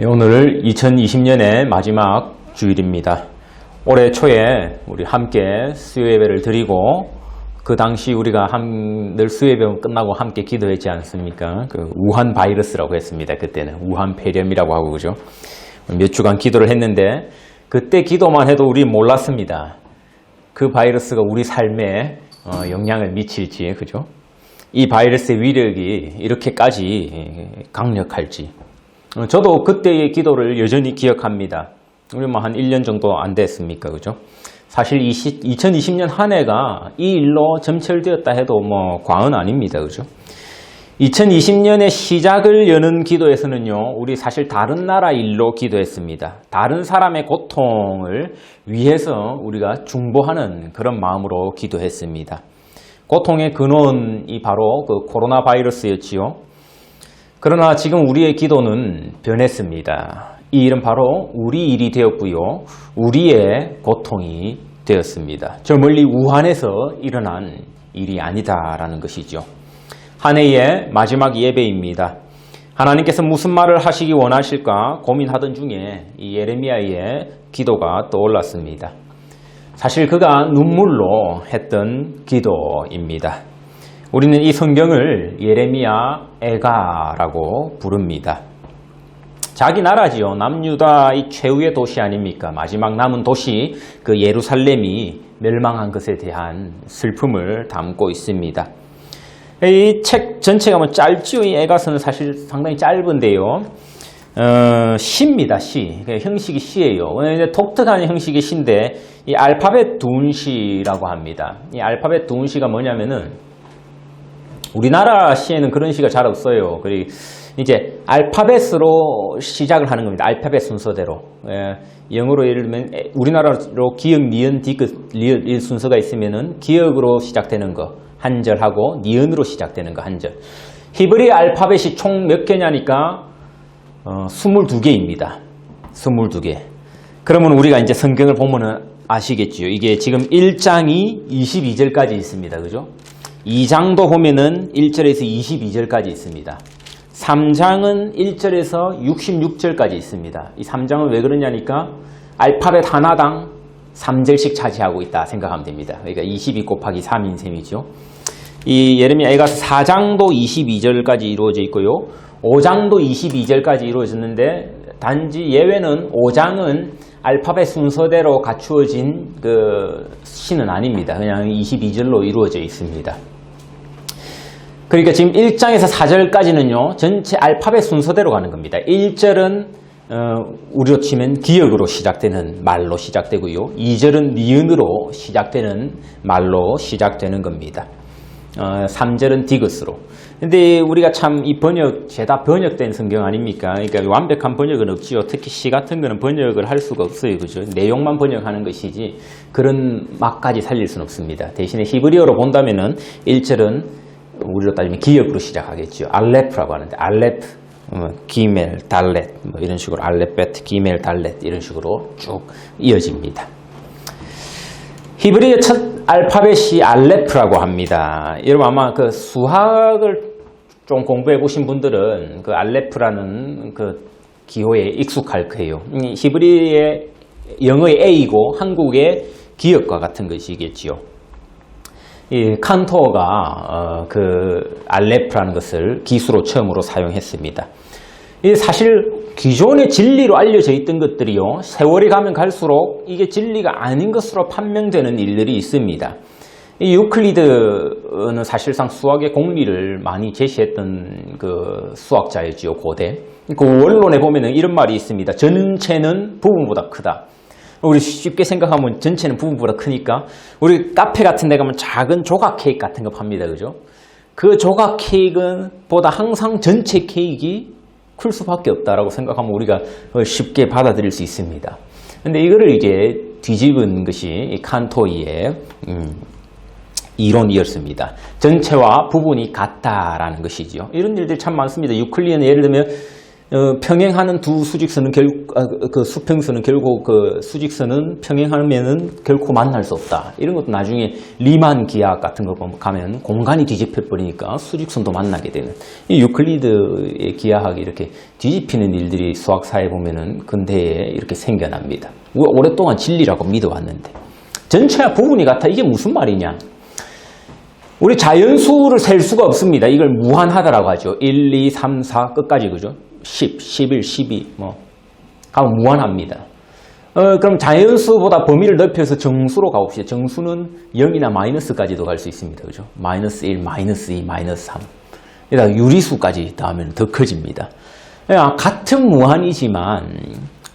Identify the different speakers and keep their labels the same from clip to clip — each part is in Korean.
Speaker 1: 오늘 2020년의 마지막 주일입니다. 올해 초에 우리 함께 수요 예배를 드리고 그 당시 우리가 늘 수요 예배 끝나고 함께 기도했지 않습니까? 그 우한 바이러스라고 했습니다. 그때는 우한 폐렴이라고 하고 그죠? 몇 주간 기도를 했는데 그때 기도만 해도 우리 몰랐습니다. 그 바이러스가 우리 삶에 영향을 미칠지 그죠? 이 바이러스의 위력이 이렇게까지 강력할지 저도 그때의 기도를 여전히 기억합니다. 우리 한 1년 정도 안 됐습니까? 그죠? 사실 2020년 한 해가 이 일로 점철되었다 해도 과언 아닙니다. 그죠? 2020년의 시작을 여는 기도에서는요, 우리 사실 다른 나라 일로 기도했습니다. 다른 사람의 고통을 위해서 우리가 중보하는 그런 마음으로 기도했습니다. 고통의 근원이 바로 그 코로나 바이러스였지요. 그러나 지금 우리의 기도는 변했습니다. 이 일은 바로 우리 일이 되었고요. 우리의 고통이 되었습니다. 저 멀리 우한에서 일어난 일이 아니다라는 것이죠. 한 해의 마지막 예배입니다. 하나님께서 무슨 말을 하시기 원하실까 고민하던 중에 이 예레미야의 기도가 떠올랐습니다. 사실 그가 눈물로 했던 기도입니다. 우리는 이 성경을 예레미야 애가라고 부릅니다. 자기 나라지요. 남유다의 최후의 도시 아닙니까? 마지막 남은 도시 그 예루살렘이 멸망한 것에 대한 슬픔을 담고 있습니다. 이 책 전체가 짧지요. 이 애가서는 사실 상당히 짧은데요. 시입니다. 시. 형식이 시예요. 독특한 형식의 시인데 이 알파벳 두운시라고 합니다. 이 알파벳 두운시가 뭐냐면은 우리나라 시에는 그런 시가 잘 없어요. 그리고 이제 알파벳으로 시작을 하는 겁니다. 알파벳 순서대로. 영어로 예를 들면 우리나라로 기역, 니은, 디귿, 리을 순서가 있으면은 기역으로 시작되는 거 한 절하고 니은으로 시작되는 거 한 절. 히브리 알파벳이 총 몇 개냐니까 22개입니다. 22개. 그러면 우리가 이제 성경을 보면은 아시겠지요. 이게 지금 1장이 22절까지 있습니다. 그죠? 2장도 보면은 1절에서 22절까지 있습니다. 3장은 1절에서 66절까지 있습니다. 이 3장은 왜 그러냐니까 알파벳 하나당 3절씩 차지하고 있다 생각하면 됩니다. 그러니까 22 곱하기 3인 셈이죠. 이 예레미야 애가서 4장도 22절까지 이루어져 있고요. 5장도 22절까지 이루어졌는데 단지 예외는 5장은 알파벳 순서대로 갖추어진 그 시는 아닙니다. 그냥 22절로 이루어져 있습니다. 그러니까 지금 1장에서 4절까지는요, 전체 알파벳 순서대로 가는 겁니다. 1절은 우리로 치면 기역으로 시작되는 말로 시작되고요. 2절은 니은으로 시작되는 말로 시작되는 겁니다. 3절은 디귿으로. 근데 우리가 참 이 죄다 번역된 성경 아닙니까? 그러니까 완벽한 번역은 없지요. 특히 시 같은 거는 번역을 할 수가 없어요. 그죠? 내용만 번역하는 것이지 그런 맛까지 살릴 수는 없습니다. 대신에 히브리어로 본다면은 1절은 우리로 따지면 기역으로 시작하겠죠. 알레프라고 하는데 알레프, 기멜, 달렛 이런 식으로 알레베트, 기멜, 달렛 이런 식으로 쭉 이어집니다. 히브리어 첫 알파벳이 알레프라고 합니다. 여러분 아마 그 수학을 좀 공부해 보신 분들은 그 알레프라는 그 기호에 익숙할 거예요. 히브리의 영어의 A이고 한국의 기역과 같은 것이겠지요. 이 칸토어가 그 알레프라는 것을 기수로 처음으로 사용했습니다. 사실 기존의 진리로 알려져 있던 것들이요, 세월이 가면 갈수록 이게 진리가 아닌 것으로 판명되는 일들이 있습니다. 이 유클리드는 사실상 수학의 공리를 많이 제시했던 그 수학자이지요, 고대. 그 원론에 보면은 이런 말이 있습니다. 전체는 부분보다 크다. 우리 쉽게 생각하면 전체는 부분보다 크니까 우리 카페 같은 데 가면 작은 조각 케이크 같은 거 팝니다. 그죠? 그 조각 케이크 보다 항상 전체 케이크가 클 수밖에 없다라고 생각하면 우리가 쉽게 받아들일 수 있습니다. 근데 이거를 이제 뒤집은 것이 이 칸토이의 이론이었습니다. 전체와 부분이 같다라는 것이죠. 이런 일들이 참 많습니다. 유클리드는 예를 들면 평행하는 두 수직선은 그 수평선은 결국 그 수직선은 평행하면은 결코 만날 수 없다. 이런 것도 나중에 리만 기하 같은 거 가면 공간이 뒤집혀 버리니까 수직선도 만나게 되는 이 유클리드의 기하학이 이렇게 뒤집히는 일들이 수학사에 보면은 근대에 이렇게 생겨납니다. 오랫동안 진리라고 믿어왔는데 전체와 부분이 같아. 이게 무슨 말이냐? 우리 자연수를 셀 수가 없습니다. 이걸 무한하다라고 하죠. 1, 2, 3, 4 끝까지 그죠? 10, 11, 12 가면 무한합니다. 그럼 자연수보다 범위를 넓혀서 정수로 가봅시다. 정수는 0이나 마이너스까지도 갈 수 있습니다. 그죠? 마이너스 1, 마이너스 2, 마이너스 3. 게다가 유리수까지 더하면 더 커집니다. 같은 무한이지만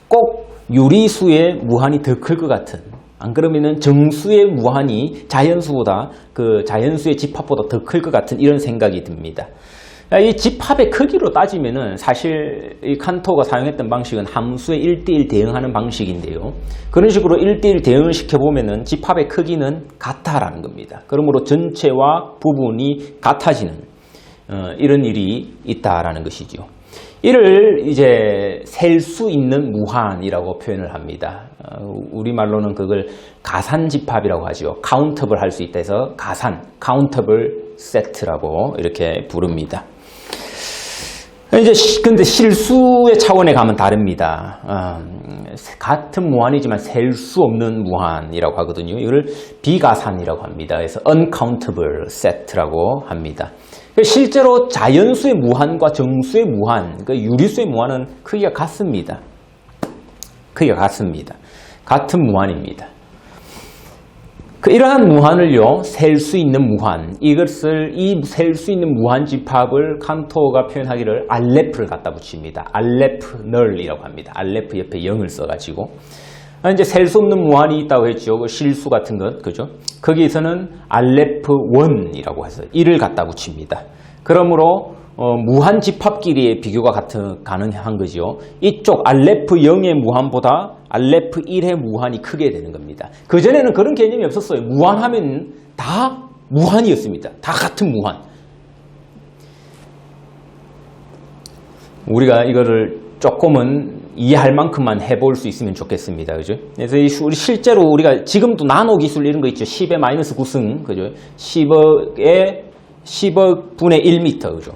Speaker 1: 꼭 유리수의 무한이 더 클 것 같은, 안 그러면은 정수의 무한이 자연수보다 그 자연수의 집합보다 더 클 것 같은 이런 생각이 듭니다. 이 집합의 크기로 따지면은 사실 이 칸토가 사용했던 방식은 함수의 1:1 대응하는 방식인데요. 그런 식으로 1:1 대응을 시켜보면은 집합의 크기는 같다라는 겁니다. 그러므로 전체와 부분이 같아지는 이런 일이 있다라는 것이죠. 이를 이제 셀 수 있는 무한이라고 표현을 합니다. 우리말로는 그걸 가산집합이라고 하죠. 카운터블 할 수 있다 해서 가산, 카운터블 세트라고 이렇게 부릅니다. 이제 근데 실수의 차원에 가면 다릅니다. 같은 무한이지만 셀 수 없는 무한이라고 하거든요. 이걸 비가산이라고 합니다. 그래서 uncountable set라고 합니다. 실제로 자연수의 무한과 정수의 무한, 그러니까 유리수의 무한은 크기가 같습니다. 크기가 같습니다. 같은 무한입니다. 이러한 무한을요, 셀 수 있는 무한, 이것을 이 셀 수 있는 무한 집합을 칸토가 표현하기를 알레프를 갖다 붙입니다. 알레프 널이라고 합니다. 알레프 옆에 0을 써가지고. 이제 셀 수 없는 무한이 있다고 했죠. 그 실수 같은 것, 그죠? 거기에서는 알레프 1이라고 해서 1을 갖다 붙입니다. 그러므로 무한 집합끼리의 비교가 가능한 거죠. 이쪽 알레프 0의 무한보다 알레프 1의 무한이 크게 되는 겁니다. 그전에는 그런 개념이 없었어요. 무한하면 다 무한이었습니다. 다 같은 무한. 우리가 이거를 조금은 이해할 만큼만 해볼 수 있으면 좋겠습니다. 그죠? 그래서 우리 실제로 우리가 지금도 나노 기술 이런 거 있죠. 10의 마이너스 9승. 그죠? 10억 분의 1m. 그죠?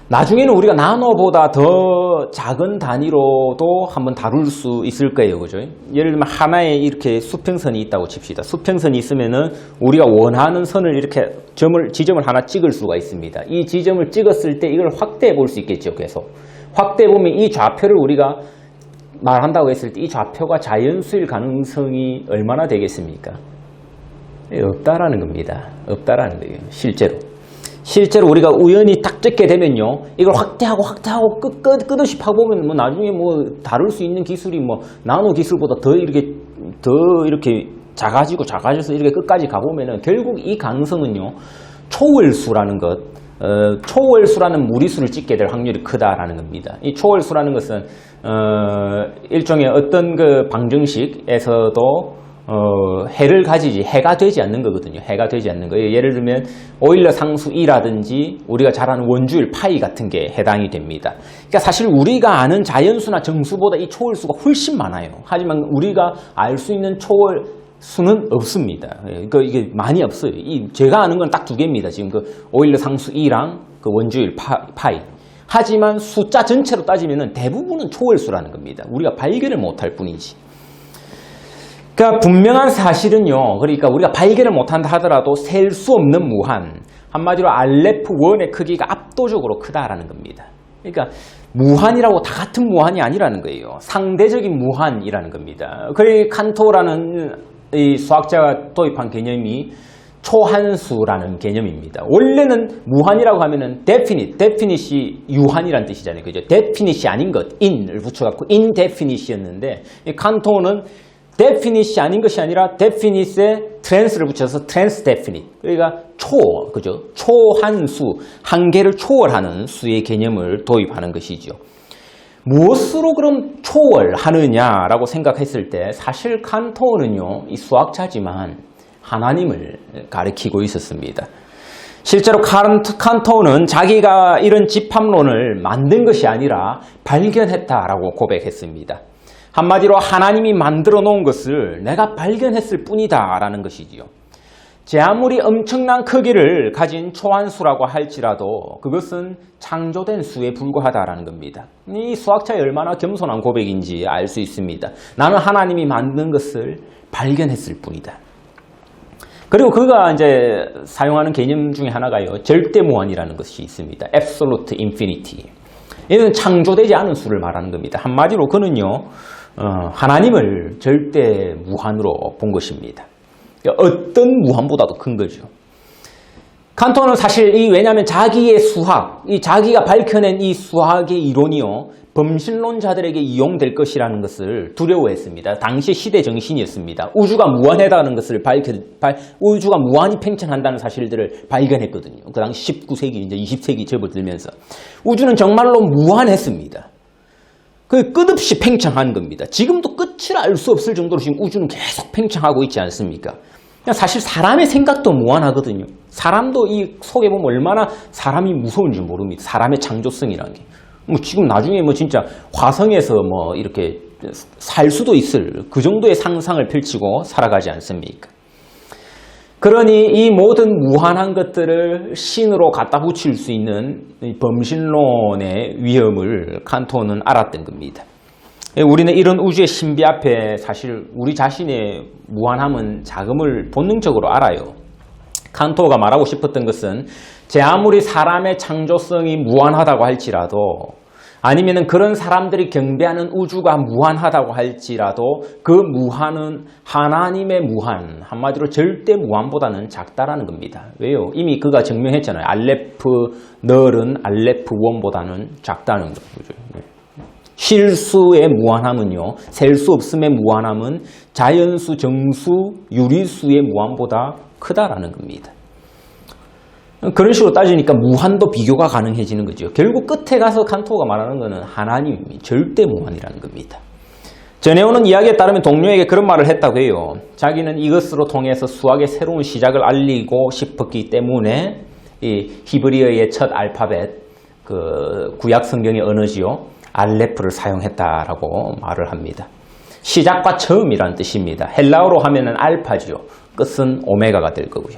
Speaker 1: 나중에는 우리가 나노보다 더 작은 단위로도 한번 다룰 수 있을 거예요. 그죠? 예를 들면 하나에 이렇게 수평선이 있다고 칩시다. 수평선이 있으면은 우리가 원하는 선을 이렇게 지점을 하나 찍을 수가 있습니다. 이 지점을 찍었을 때 이걸 확대해 볼 수 있겠죠. 계속. 확대해 보면 이 좌표를 우리가 말한다고 했을 때 이 좌표가 자연수일 가능성이 얼마나 되겠습니까? 없다라는 겁니다. 없다라는 거예요. 실제로 우리가 우연히 딱 찍게 되면요, 이걸 확대하고 끝없이 파보면 뭐 나중에 뭐 다룰 수 있는 기술이 뭐 나노 기술보다 더 이렇게 작아져서 이렇게 끝까지 가보면은 결국 이 가능성은요, 초월수라는 것, 초월수라는 무리수를 찍게 될 확률이 크다라는 겁니다. 이 초월수라는 것은 일종의 어떤 그 방정식에서도 해를 가지지 해가 되지 않는 거거든요. 해가 되지 않는 거예요. 예를 들면 오일러 상수 2라든지 우리가 잘 아는 원주율 파이 같은 게 해당이 됩니다. 그러니까 사실 우리가 아는 자연수나 정수보다 이 초월수가 훨씬 많아요. 하지만 우리가 알 수 있는 초월수는 없습니다. 그러니까 이게 많이 없어요. 제가 아는 건 딱 두 개입니다. 지금 그 오일러 상수 2랑 그 원주율 파이. 하지만 숫자 전체로 따지면 대부분은 초월수라는 겁니다. 우리가 발견을 못할 뿐이지. 그러니까 분명한 사실은요, 그러니까 우리가 발견을 못한다 하더라도 셀 수 없는 무한, 한마디로 알레프1의 크기가 압도적으로 크다라는 겁니다. 그러니까 무한이라고 다 같은 무한이 아니라는 거예요. 상대적인 무한이라는 겁니다. 그래 칸토라는 이 수학자가 도입한 개념이 초한수라는 개념입니다. 원래는 무한이라고 하면은 definite이 유한이라는 뜻이잖아요. 그죠? definite이 아닌 것, in을 붙여갖고 indefinite이었는데, 칸토는 definite이 아닌 것이 아니라 definite에 trans를 붙여서 transdefinite. 그러니까 그죠? 초한수, 한계를 초월하는 수의 개념을 도입하는 것이죠. 무엇으로 그럼 초월하느냐라고 생각했을 때 사실 칸토는요, 이 수학자지만 하나님을 가리키고 있었습니다. 실제로 칸토는 자기가 이런 집합론을 만든 것이 아니라 발견했다라고 고백했습니다. 한마디로 하나님이 만들어 놓은 것을 내가 발견했을 뿐이다 라는 것이지요. 제 아무리 엄청난 크기를 가진 초한수라고 할지라도 그것은 창조된 수에 불과하다라는 겁니다. 이 수학자의 얼마나 겸손한 고백인지 알 수 있습니다. 나는 하나님이 만든 것을 발견했을 뿐이다. 그리고 그가 이제 사용하는 개념 중에 하나가요, 절대무한이라는 것이 있습니다. Absolute Infinity. 이는 창조되지 않은 수를 말하는 겁니다. 한마디로 그는요, 하나님을 절대 무한으로 본 것입니다. 어떤 무한보다도 큰 거죠. 칸토는 사실 왜냐하면 자기의 수학, 자기가 밝혀낸 이 수학의 이론이요, 범신론자들에게 이용될 것이라는 것을 두려워했습니다. 당시 시대 정신이었습니다. 우주가 무한하다는 것을 우주가 무한히 팽창한다는 사실들을 발견했거든요. 그 당시 19세기, 이제 20세기 접어들면서 우주는 정말로 무한했습니다. 그 끝없이 팽창한 겁니다. 지금도 끝을 알 수 없을 정도로 지금 우주는 계속 팽창하고 있지 않습니까? 사실 사람의 생각도 무한하거든요. 사람도 이 속에 보면 얼마나 사람이 무서운지 모릅니다. 사람의 창조성이라는 게. 지금 나중에 진짜 화성에서 이렇게 살 수도 있을 그 정도의 상상을 펼치고 살아가지 않습니까? 그러니 이 모든 무한한 것들을 신으로 갖다 붙일 수 있는 범신론의 위험을 칸토는 알았던 겁니다. 우리는 이런 우주의 신비 앞에 사실 우리 자신의 무한함은 작음을 본능적으로 알아요. 칸토가 말하고 싶었던 것은 제 아무리 사람의 창조성이 무한하다고 할지라도, 아니면 그런 사람들이 경배하는 우주가 무한하다고 할지라도 그 무한은 하나님의 무한, 한마디로 절대 무한보다는 작다라는 겁니다. 왜요? 이미 그가 증명했잖아요. 알레프 널은 알레프 원보다는 작다는 거죠. 실수의 무한함은요, 셀 수 없음의 무한함은 자연수, 정수, 유리수의 무한보다 크다라는 겁니다. 그런 식으로 따지니까 무한도 비교가 가능해지는 거죠. 결국 끝에 가서 칸토가 말하는 것은 하나님이 절대 무한이라는 겁니다. 전해오는 이야기에 따르면 동료에게 그런 말을 했다고 해요. 자기는 이것으로 통해서 수학의 새로운 시작을 알리고 싶었기 때문에 이 히브리어의 첫 알파벳, 그 구약 성경의 언어지요, 알레프를 사용했다라고 말을 합니다. 시작과 처음이라는 뜻입니다. 헬라어로 하면은 알파지요. 끝은 오메가가 될 거고요.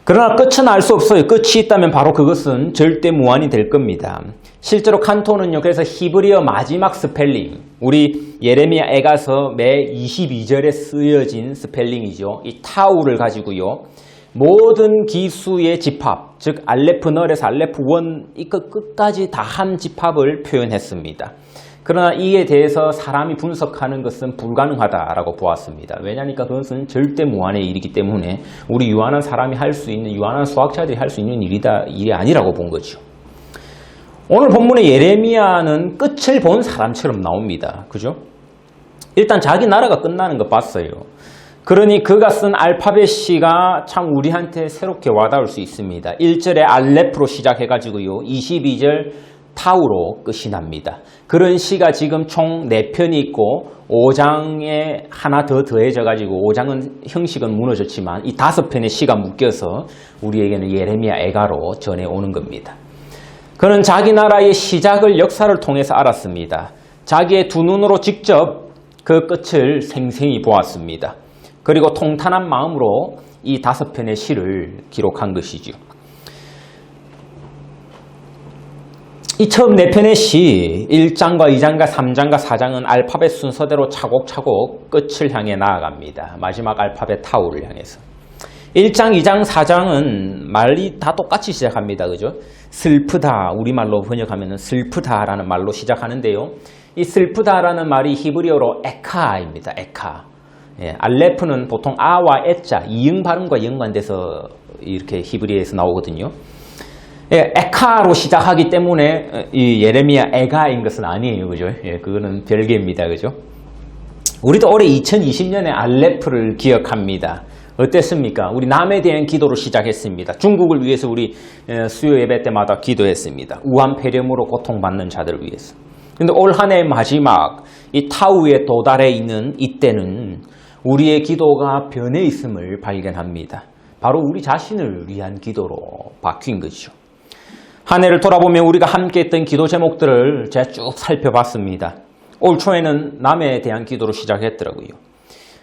Speaker 1: 그러나 끝은 알 수 없어요. 끝이 있다면 바로 그것은 절대 무한이 될 겁니다. 실제로 칸토는요, 그래서 히브리어 마지막 스펠링, 우리 예레미야 애가서 매 22절에 쓰여진 스펠링이죠. 이 타우를 가지고요, 모든 기수의 집합, 즉 알레프 널에서 알레프 원, 이 끝까지 다 한 집합을 표현했습니다. 그러나 이에 대해서 사람이 분석하는 것은 불가능하다라고 보았습니다. 왜냐하니까 그것은 절대 무한의 일이기 때문에 우리 유한한 사람이 할 수 있는, 유한한 수학자들이 할 수 있는 일이 아니라고 본 거죠. 오늘 본문의 예레미야는 끝을 본 사람처럼 나옵니다. 그죠? 일단 자기 나라가 끝나는 거 봤어요. 그러니 그가 쓴 알파벳 시가 참 우리한테 새롭게 와닿을 수 있습니다. 1절에 알레프로 시작해가지고요, 22절 타우로 끝이 납니다. 그런 시가 지금 총 4편이 있고 5장에 하나 더 더해져가지고 5장은 형식은 무너졌지만 이 5편의 시가 묶여서 우리에게는 예레미야 애가로 전해오는 겁니다. 그는 자기 나라의 시작을 역사를 통해서 알았습니다. 자기의 두 눈으로 직접 그 끝을 생생히 보았습니다. 그리고 통탄한 마음으로 이 5편의 시를 기록한 것이죠. 이 처음 4편의 시, 1장과 2장과 3장과 4장은 알파벳 순서대로 차곡차곡 끝을 향해 나아갑니다. 마지막 알파벳 타우를 향해서. 1장, 2장, 4장은 말이 다 똑같이 시작합니다. 그죠? 슬프다, 우리말로 번역하면 슬프다라는 말로 시작하는데요. 이 슬프다라는 말이 히브리어로 에카입니다. 에카. 예, 알레프는 보통 아와 에자, 이응 발음과 연관돼서 이렇게 히브리어에서 나오거든요. 예, 에카로 시작하기 때문에 이 예레미야 애가인 것은 아니에요. 그죠? 예, 그거는 별개입니다. 그죠? 우리도 올해 2020년에 알레프를 기억합니다. 어땠습니까? 우리 남에 대한 기도로 시작했습니다. 중국을 위해서 우리 수요 예배 때마다 기도했습니다. 우한 폐렴으로 고통받는 자들을 위해서. 근데 올 한 해의 마지막 이 타우에 도달해 있는 이때는 우리의 기도가 변해 있음을 발견합니다. 바로 우리 자신을 위한 기도로 바뀐 거죠. 한 해를 돌아보면 우리가 함께 했던 기도 제목들을 제가 쭉 살펴봤습니다. 올 초에는 남에 대한 기도로 시작했더라고요.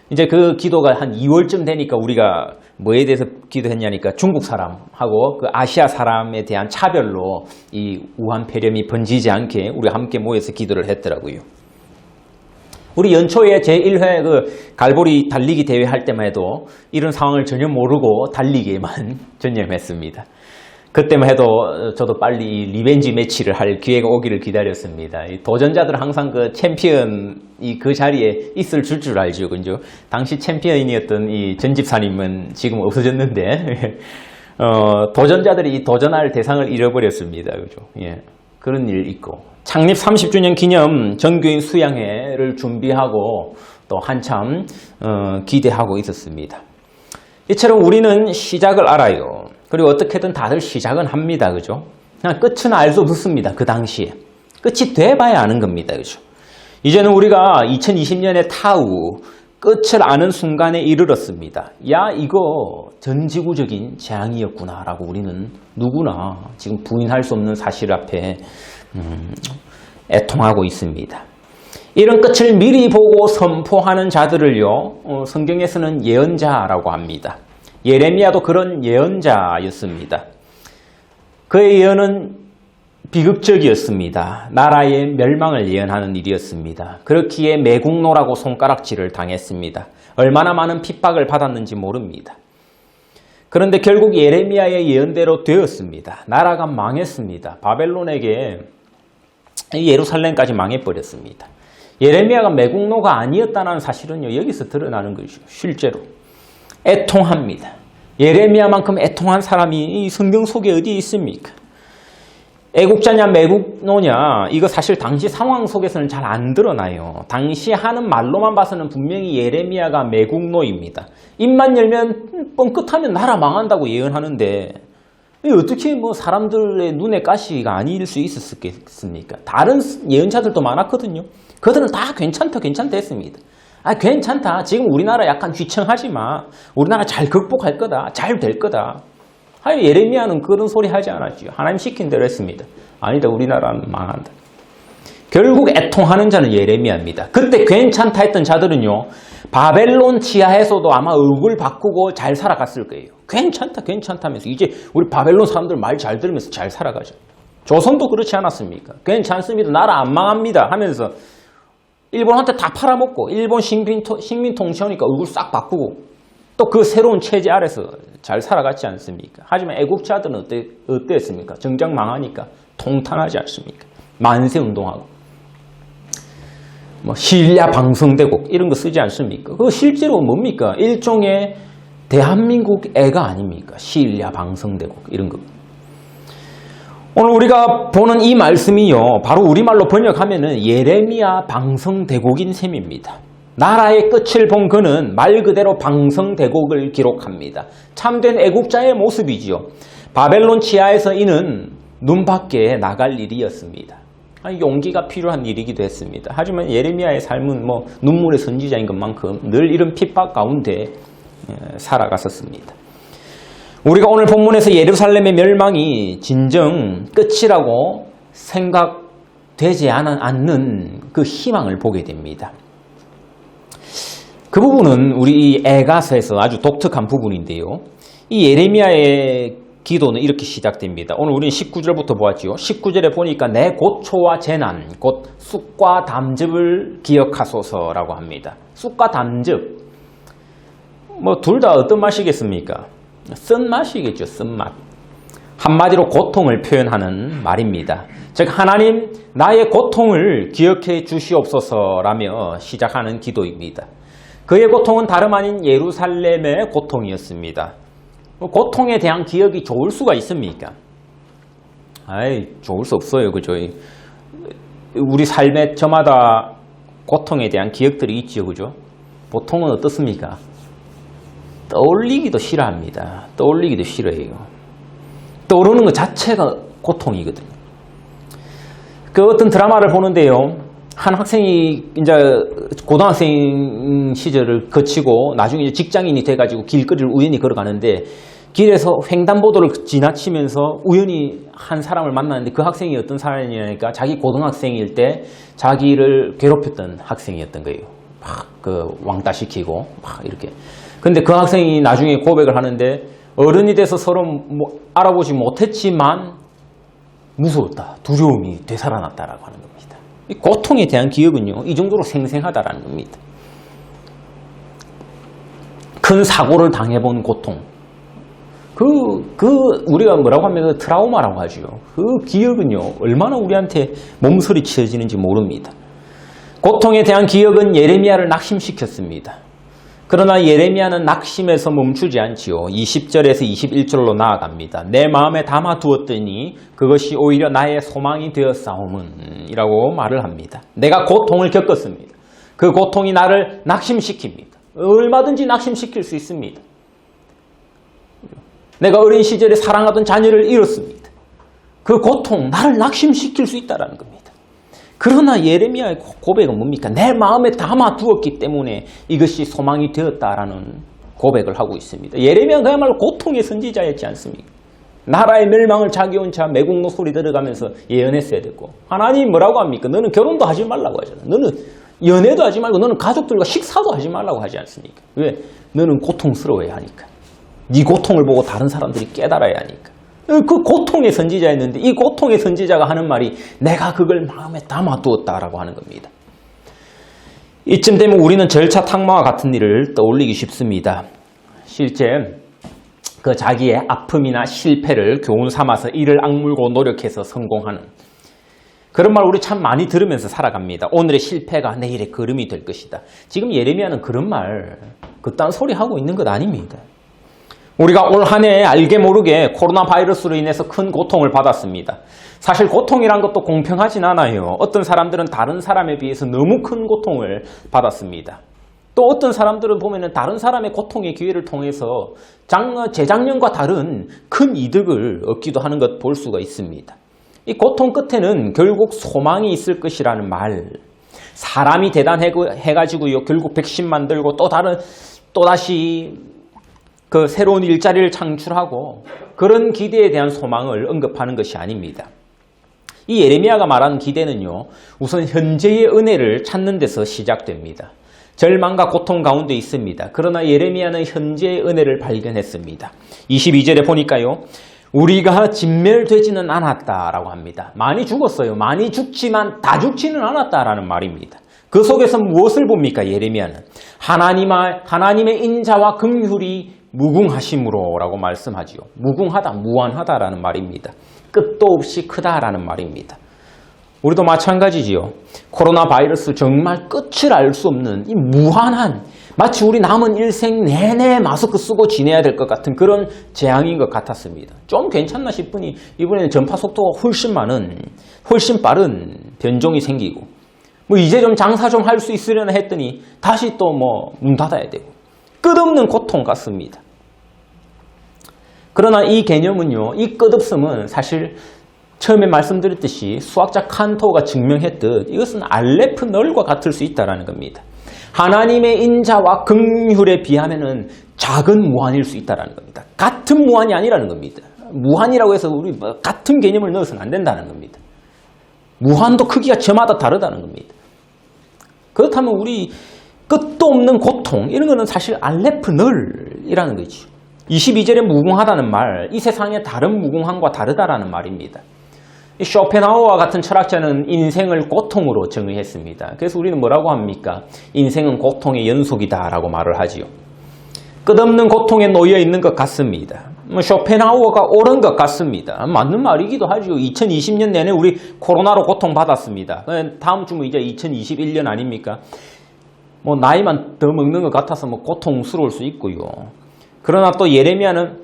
Speaker 1: 이제 그 기도가 한 2월쯤 되니까 우리가 뭐에 대해서 기도했냐니까 중국 사람하고 그 아시아 사람에 대한 차별로 이 우한 폐렴이 번지지 않게 우리 함께 모여서 기도를 했더라고요. 우리 연초에 제1회 그 갈보리 달리기 대회 할 때만 해도 이런 상황을 전혀 모르고 달리기에만 전념했습니다. 그때만 해도 저도 빨리 리벤지 매치를 할 기회가 오기를 기다렸습니다. 이 도전자들 항상 그 챔피언이 그 자리에 있을 줄 알죠. 그죠? 당시 챔피언이었던 이 전집사님은 지금 없어졌는데, 도전자들이 이 도전할 대상을 잃어버렸습니다. 그죠? 예. 그런 일 있고. 창립 30주년 기념 전교인 수양회를 준비하고 또 한참, 기대하고 있었습니다. 이처럼 우리는 시작을 알아요. 그리고 어떻게든 다들 시작은 합니다. 그죠? 그냥 끝은 알 수 없습니다. 그 당시에. 끝이 돼봐야 아는 겁니다. 그죠? 이제는 우리가 2020년의 타후, 끝을 아는 순간에 이르렀습니다. 야, 이거 전지구적인 재앙이었구나. 라고 우리는 누구나 지금 부인할 수 없는 사실 앞에 애통하고 있습니다. 이런 끝을 미리 보고 선포하는 자들을요, 성경에서는 예언자라고 합니다. 예레미야도 그런 예언자였습니다. 그의 예언은 비극적이었습니다. 나라의 멸망을 예언하는 일이었습니다. 그렇기에 매국노라고 손가락질을 당했습니다. 얼마나 많은 핍박을 받았는지 모릅니다. 그런데 결국 예레미야의 예언대로 되었습니다. 나라가 망했습니다. 바벨론에게 예루살렘까지 망해버렸습니다. 예레미야가 매국노가 아니었다는 사실은요, 여기서 드러나는 것이죠. 실제로. 애통합니다. 예레미야만큼 애통한 사람이 이 성경 속에 어디 있습니까? 애국자냐 매국노냐, 이거 사실 당시 상황 속에서는 잘 안 드러나요. 당시 하는 말로만 봐서는 분명히 예레미야가 매국노입니다. 입만 열면 뻥끗하면 나라 망한다고 예언하는데 어떻게 뭐 사람들의 눈에 가시가 아닐 수 있었겠습니까? 다른 예언자들도 많았거든요. 그들은 다 괜찮다 했습니다. 아, 괜찮다. 지금 우리나라 약간 휘청하지 마. 우리나라 잘 극복할 거다. 잘 될 거다. 하여 예레미야는 그런 소리 하지 않았죠. 하나님 시킨 대로 했습니다. 아니다. 우리나라는 망한다. 결국 애통하는 자는 예레미야입니다. 그때 괜찮다 했던 자들은요, 바벨론 지하에서도 아마 얼굴 바꾸고 잘 살아갔을 거예요. 괜찮다 하면서 이제 우리 바벨론 사람들 말 잘 들으면서 잘 살아가죠. 조선도 그렇지 않았습니까? 괜찮습니다. 나라 안 망합니다 하면서 일본한테 다 팔아먹고 일본 식민 통치하니까 얼굴 싹 바꾸고 또 그 새로운 체제 아래서 잘 살아갔지 않습니까? 하지만 애국자들은 어땠습니까? 정작 망하니까 통탄하지 않습니까? 만세운동하고 뭐 시일야 방성대국 이런 거 쓰지 않습니까? 그거 실제로 뭡니까? 일종의 대한민국 애가 아닙니까? 시일야 방성대국 이런 거. 오늘 우리가 보는 이 말씀이요, 바로 우리말로 번역하면은 예레미야 방성대곡인 셈입니다. 나라의 끝을 본 그는 말 그대로 방성대곡을 기록합니다. 참된 애국자의 모습이지요. 바벨론 치하에서 이는 눈 밖에 나갈 일이었습니다. 용기가 필요한 일이기도 했습니다. 하지만 예레미야의 삶은 뭐 눈물의 선지자인 것만큼 늘 이런 핍박 가운데 살아갔었습니다. 우리가 오늘 본문에서 예루살렘의 멸망이 진정 끝이라고 생각되지 않는 그 희망을 보게 됩니다. 그 부분은 우리 에가서에서 아주 독특한 부분인데요. 이 예레미야의 기도는 이렇게 시작됩니다. 오늘 우리는 19절부터 보았지요. 19절에 보니까 내 고초와 재난, 곧 쑥과 담즙을 기억하소서라고 합니다. 쑥과 담즙, 뭐 둘 다 어떤 맛이겠습니까? 쓴맛이겠죠. 쓴맛. 한마디로 고통을 표현하는 말입니다. 즉 하나님 나의 고통을 기억해 주시옵소서라며 시작하는 기도입니다. 그의 고통은 다름 아닌 예루살렘의 고통이었습니다. 고통에 대한 기억이 좋을 수가 있습니까? 좋을 수 없어요. 그죠? 우리 삶에 저마다 고통에 대한 기억들이 있죠. 그죠? 보통은 어떻습니까? 떠올리기도 싫어합니다. 떠올리기도 싫어해요. 떠오르는 것 자체가 고통이거든요. 그 어떤 드라마를 보는데요. 한 학생이 이제 고등학생 시절을 거치고 나중에 이제 직장인이 돼가지고 길거리를 우연히 걸어가는데 길에서 횡단보도를 지나치면서 우연히 한 사람을 만났는데 그 학생이 어떤 사람이냐니까 자기 고등학생일 때 자기를 괴롭혔던 학생이었던 거예요. 막 그 왕따 시키고 막 이렇게. 근데 그 학생이 나중에 고백을 하는데 어른이 돼서 서로 뭐 알아보지 못했지만 무서웠다, 두려움이 되살아났다라고 하는 겁니다. 이 고통에 대한 기억은요, 이 정도로 생생하다라는 겁니다. 큰 사고를 당해본 고통. 우리가 뭐라고 하면 트라우마라고 하죠. 그 기억은요, 얼마나 우리한테 몸서리 치어지는지 모릅니다. 고통에 대한 기억은 예레미야를 낙심시켰습니다. 그러나 예레미야는 낙심에서 멈추지 않지요. 20절에서 21절로 나아갑니다. 내 마음에 담아두었더니 그것이 오히려 나의 소망이 되었사오문 이라고 말을 합니다. 내가 고통을 겪었습니다. 그 고통이 나를 낙심시킵니다. 얼마든지 낙심시킬 수 있습니다. 내가 어린 시절에 사랑하던 자녀를 잃었습니다. 그 고통, 나를 낙심시킬 수 있다는 겁니다. 그러나 예레미야의 고백은 뭡니까? 내 마음에 담아두었기 때문에 이것이 소망이 되었다라는 고백을 하고 있습니다. 예레미야는 그야말로 고통의 선지자였지 않습니까? 나라의 멸망을 자기 혼자 매국노 소리 들어가면서 예언했어야 됐고, 하나님 뭐라고 합니까? 너는 결혼도 하지 말라고 하잖아. 너는 연애도 하지 말고 너는 가족들과 식사도 하지 말라고 하지 않습니까? 왜? 너는 고통스러워야 하니까. 네 고통을 보고 다른 사람들이 깨달아야 하니까. 그 고통의 선지자였는데 이 고통의 선지자가 하는 말이 내가 그걸 마음에 담아두었다라고 하는 겁니다. 이쯤 되면 우리는 절차 탕마와 같은 일을 떠올리기 쉽습니다. 실제 그 자기의 아픔이나 실패를 교훈 삼아서 이를 악물고 노력해서 성공하는 그런 말 우리 참 많이 들으면서 살아갑니다. 오늘의 실패가 내일의 걸음이 될 것이다. 지금 예레미야는 그런 말 그딴 소리 하고 있는 것 아닙니다. 우리가 올 한 해 알게 모르게 코로나 바이러스로 인해서 큰 고통을 받았습니다. 사실 고통이란 것도 공평하진 않아요. 어떤 사람들은 다른 사람에 비해서 너무 큰 고통을 받았습니다. 또 어떤 사람들은 보면은 다른 사람의 고통의 기회를 통해서 재작년과 다른 큰 이득을 얻기도 하는 것 볼 수가 있습니다. 이 고통 끝에는 결국 소망이 있을 것이라는 말. 사람이 대단해가지고요. 결국 백신 만들고 또다시 그 새로운 일자리를 창출하고 그런 기대에 대한 소망을 언급하는 것이 아닙니다. 이 예레미야가 말하는 기대는요, 우선 현재의 은혜를 찾는 데서 시작됩니다. 절망과 고통 가운데 있습니다. 그러나 예레미야는 현재의 은혜를 발견했습니다. 22절에 보니까요, 우리가 진멸되지는 않았다라고 합니다. 많이 죽었어요. 많이 죽지만 다 죽지는 않았다라는 말입니다. 그 속에서 무엇을 봅니까? 예레미야는 하나님의 인자와 긍휼이 무궁하심으로 라고 말씀하지요. 무궁하다, 무한하다라는 말입니다. 끝도 없이 크다라는 말입니다. 우리도 마찬가지지요. 코로나 바이러스 정말 끝을 알 수 없는 이 무한한, 마치 우리 남은 일생 내내 마스크 쓰고 지내야 될 것 같은 그런 재앙인 것 같았습니다. 좀 괜찮나 싶으니 이번에는 전파 속도가 훨씬 빠른 변종이 생기고 이제 좀 장사 좀 할 수 있으려나 했더니 다시 또 문 닫아야 되고 끝없는 고통 같습니다. 그러나 이 개념은요, 이 끝없음은 사실 처음에 말씀드렸듯이 수학자 칸토가 증명했듯 이것은 알레프 널과 같을 수 있다는 겁니다. 하나님의 인자와 긍휼에 비하면 작은 무한일 수 있다는 겁니다. 같은 무한이 아니라는 겁니다. 무한이라고 해서 우리 같은 개념을 넣어서는 안 된다는 겁니다. 무한도 크기가 저마다 다르다는 겁니다. 그렇다면 우리 끝도 없는 고통, 이런 거는 사실 알레프 널이라는 거죠. 22절에 무궁하다는 말, 이 세상의 다른 무궁함과 다르다라는 말입니다. 쇼펜하우어와 같은 철학자는 인생을 고통으로 정의했습니다. 그래서 우리는 뭐라고 합니까? 인생은 고통의 연속이다라고 말을 하지요. 끝없는 고통에 놓여 있는 것 같습니다. 쇼펜하우어가 옳은 것 같습니다. 맞는 말이기도 하죠. 2020년 내내 우리 코로나로 고통받았습니다. 다음 주면 이제 2021년 아닙니까? 나이만 더 먹는 것 같아서 고통스러울 수 있고요. 그러나 또 예레미야는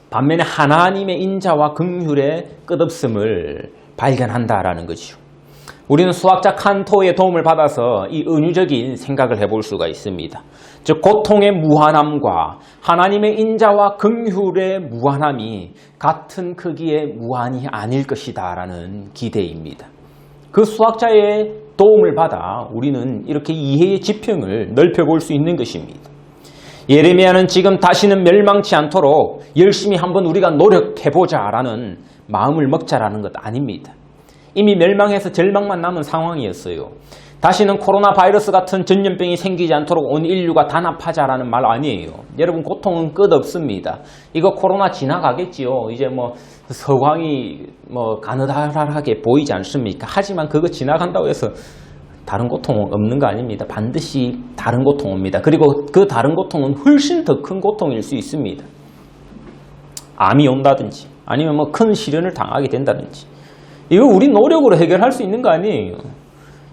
Speaker 1: 반면에 하나님의 인자와 긍휼의 끝없음을 발견한다라는 거죠. 우리는 수학자 칸토의 도움을 받아서 이 은유적인 생각을 해볼 수가 있습니다. 즉 고통의 무한함과 하나님의 인자와 긍휼의 무한함이 같은 크기의 무한이 아닐 것이다 라는 기대입니다. 그 수학자의 도움을 받아 우리는 이렇게 이해의 지평을 넓혀볼 수 있는 것입니다. 예레미야는 지금 다시는 멸망치 않도록 열심히 한번 우리가 노력해보자라는 마음을 먹자라는 것 아닙니다. 이미 멸망해서 절망만 남은 상황이었어요. 다시는 코로나 바이러스 같은 전염병이 생기지 않도록 온 인류가 단합하자라는 말 아니에요. 여러분, 고통은 끝없습니다. 이거 코로나 지나가겠지요. 이제 뭐 서광이 뭐 가느다랗게 보이지 않습니까? 하지만 그거 지나간다고 해서 다른 고통은 없는 거 아닙니다. 반드시 다른 고통 옵니다. 그리고 그 다른 고통은 훨씬 더 큰 고통일 수 있습니다. 암이 온다든지 아니면 뭐 큰 시련을 당하게 된다든지. 이거 우리 노력으로 해결할 수 있는 거 아니에요.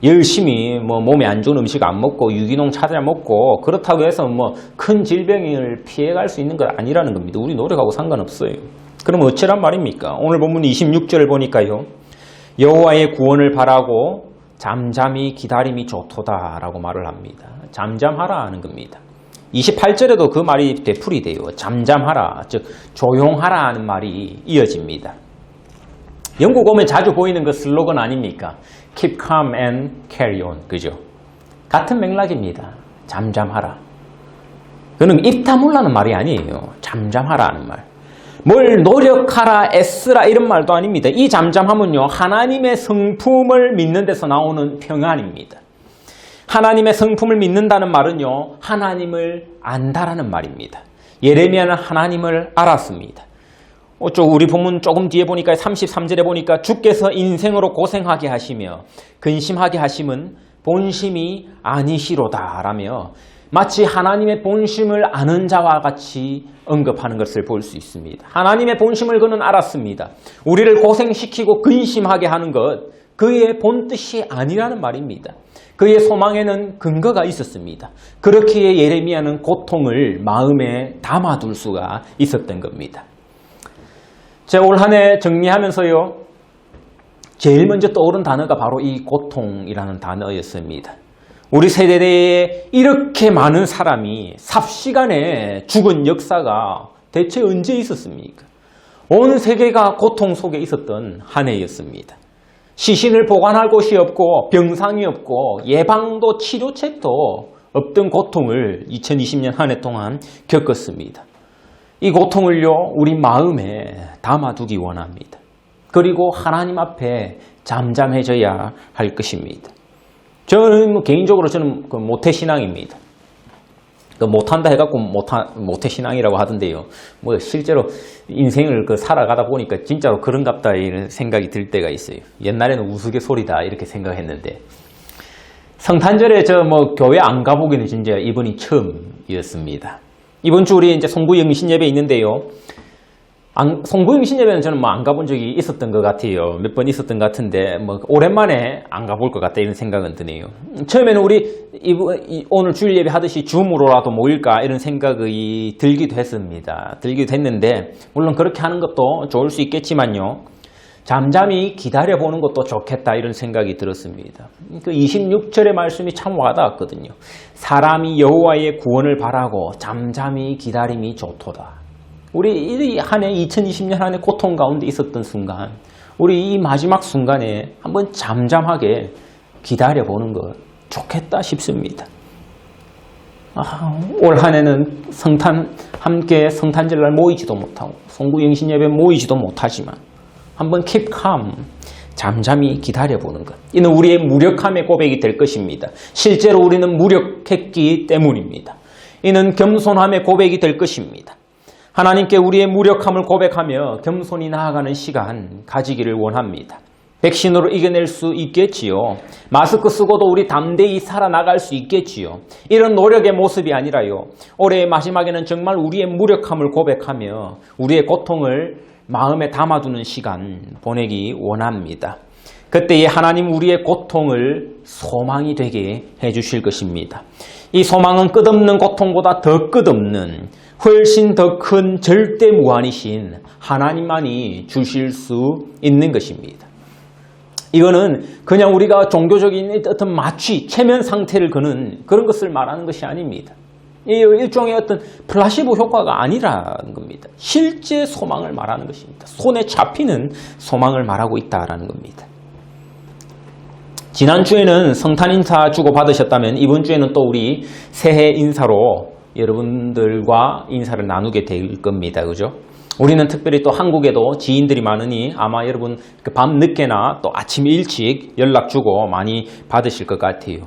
Speaker 1: 열심히 뭐 몸에 안 좋은 음식 안 먹고 유기농 찾아 먹고 그렇다고 해서 뭐 큰 질병을 피해갈 수 있는 건 아니라는 겁니다. 우리 노력하고 상관없어요. 그럼 어쩌란 말입니까? 오늘 본문 26절을 보니까요. 여호와의 구원을 바라고 잠잠히 기다림이 좋도다 라고 말을 합니다. 잠잠하라 하는 겁니다. 28절에도 그 말이 되풀이돼요. 잠잠하라, 즉 조용하라 하는 말이 이어집니다. 영국 오면 자주 보이는 그 슬로건 아닙니까? Keep calm and carry on. 그죠? 같은 맥락입니다. 잠잠하라. 그는 입 다물라는 말이 아니에요. 잠잠하라 하는 말. 뭘 노력하라, 애쓰라 이런 말도 아닙니다. 이 잠잠함은요, 하나님의 성품을 믿는 데서 나오는 평안입니다. 하나님의 성품을 믿는다는 말은요, 하나님을 안다라는 말입니다. 예레미야는 하나님을 알았습니다. 우리 본문 조금 뒤에 보니까 33절에 보니까 주께서 인생으로 고생하게 하시며 근심하게 하심은 본심이 아니시로다 라며 마치 하나님의 본심을 아는 자와 같이 언급하는 것을 볼 수 있습니다. 하나님의 본심을 그는 알았습니다. 우리를 고생시키고 근심하게 하는 것, 그의 본뜻이 아니라는 말입니다. 그의 소망에는 근거가 있었습니다. 그렇기에 예레미야는 고통을 마음에 담아둘 수가 있었던 겁니다. 제가 올 한 해 정리하면서요, 제일 먼저 떠오른 단어가 바로 이 고통이라는 단어였습니다. 우리 세대에 이렇게 많은 사람이 삽시간에 죽은 역사가 대체 언제 있었습니까? 온 세계가 고통 속에 있었던 한 해였습니다. 시신을 보관할 곳이 없고 병상이 없고 예방도 치료책도 없던 고통을 2020년 한 해 동안 겪었습니다. 이 고통을요, 우리 마음에 담아두기 원합니다. 그리고 하나님 앞에 잠잠해져야 할 것입니다. 저는 개인적으로 저는 모태신앙입니다. 못한다 해갖고 모태신앙이라고 하던데요. 뭐 실제로 인생을 살아가다 보니까 진짜로 그런갑다 이런 생각이 들 때가 있어요. 옛날에는 우스갯소리다 이렇게 생각했는데, 성탄절에 교회 안 가보기는 진짜 이번이 처음이었습니다. 이번 주 우리 이제 송구 영신 예배 있는데요. 송구 영신 예배는 저는 안 가본 적이 있었던 것 같아요. 몇 번 있었던 것 같은데, 오랜만에 안 가볼 것 같다 이런 생각은 드네요. 처음에는 우리 오늘 주일 예배 하듯이 줌으로라도 모일까 이런 생각이 들기도 했습니다. 들기도 했는데, 물론 그렇게 하는 것도 좋을 수 있겠지만요. 잠잠히 기다려보는 것도 좋겠다 이런 생각이 들었습니다. 그 26절의 말씀이 참 와닿았거든요. 사람이 여호와의 구원을 바라고 잠잠히 기다림이 좋도다. 우리 이 한 해 2020년 한 해 고통 가운데 있었던 순간, 우리 이 마지막 순간에 한번 잠잠하게 기다려보는 것 좋겠다 싶습니다. 올 한 해는 함께 성탄절날 모이지도 못하고 송구 영신 예배 모이지도 못하지만 한번 keep calm, 잠잠히 기다려보는 것. 이는 우리의 무력함의 고백이 될 것입니다. 실제로 우리는 무력했기 때문입니다. 이는 겸손함의 고백이 될 것입니다. 하나님께 우리의 무력함을 고백하며 겸손히 나아가는 시간 가지기를 원합니다. 백신으로 이겨낼 수 있겠지요. 마스크 쓰고도 우리 담대히 살아나갈 수 있겠지요. 이런 노력의 모습이 아니라요. 올해의 마지막에는 정말 우리의 무력함을 고백하며 우리의 고통을 마음에 담아두는 시간 보내기 원합니다. 그때에 하나님 우리의 고통을 소망이 되게 해주실 것입니다. 이 소망은 끝없는 고통보다 더 끝없는 훨씬 더 큰 절대 무한이신 하나님만이 주실 수 있는 것입니다. 이거는 그냥 우리가 종교적인 어떤 마취, 체면 상태를 그는 그런 것을 말하는 것이 아닙니다. 일종의 어떤 플라시보 효과가 아니라는 겁니다. 실제 소망을 말하는 것입니다. 손에 잡히는 소망을 말하고 있다는 겁니다. 지난주에는 성탄 인사 주고 받으셨다면 이번 주에는 또 우리 새해 인사로 여러분들과 인사를 나누게 될 겁니다. 그죠? 우리는 특별히 또 한국에도 지인들이 많으니 아마 여러분 밤 늦게나 또 아침 일찍 연락 주고 많이 받으실 것 같아요.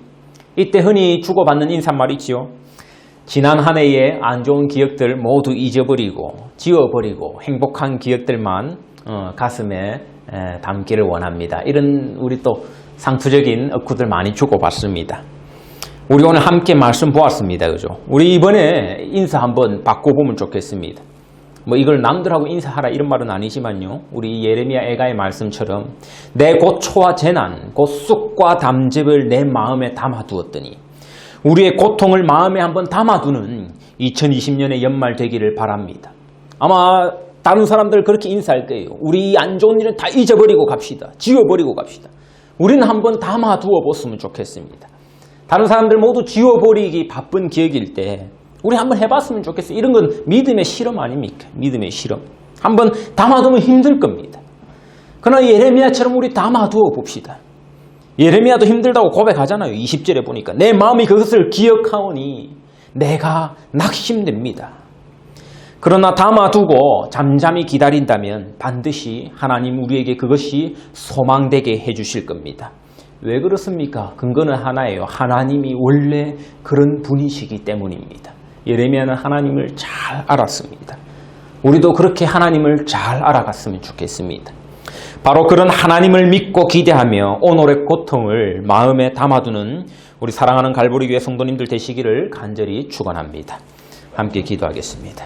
Speaker 1: 이때 흔히 주고받는 인사말이지요. 지난 한 해의 안 좋은 기억들 모두 잊어버리고 지워버리고 행복한 기억들만 가슴에 담기를 원합니다. 이런 우리 또 상투적인 어구들 많이 주고받습니다. 우리 오늘 함께 말씀 보았습니다. 그죠? 우리 이번에 인사 한번 바꿔보면 좋겠습니다. 뭐 이걸 남들하고 인사하라 이런 말은 아니지만요. 우리 예레미야 애가의 말씀처럼 내 고초와 재난, 곧 쑥과 담즙을 내 마음에 담아두었더니 우리의 고통을 마음에 한번 담아두는 2020년의 연말 되기를 바랍니다. 아마 다른 사람들 그렇게 인사할 거예요. 우리 안 좋은 일은 다 잊어버리고 갑시다. 지워버리고 갑시다. 우리는 한번 담아두어 봤으면 좋겠습니다. 다른 사람들 모두 지워버리기 바쁜 기억일 때 우리 한번 해봤으면 좋겠어요. 이런 건 믿음의 실험 아닙니까? 믿음의 실험. 한번 담아두면 힘들 겁니다. 그러나 예레미야처럼 우리 담아두어 봅시다. 예레미야도 힘들다고 고백하잖아요. 20절에 보니까 내 마음이 그것을 기억하오니 내가 낙심됩니다. 그러나 담아두고 잠잠히 기다린다면 반드시 하나님 우리에게 그것이 소망되게 해주실 겁니다. 왜 그렇습니까? 근거는 하나예요. 하나님이 원래 그런 분이시기 때문입니다. 예레미야는 하나님을 잘 알았습니다. 우리도 그렇게 하나님을 잘 알아갔으면 좋겠습니다. 바로 그런 하나님을 믿고 기대하며 오늘의 고통을 마음에 담아두는 우리 사랑하는 갈보리 교회 성도님들 되시기를 간절히 축원합니다. 함께 기도하겠습니다.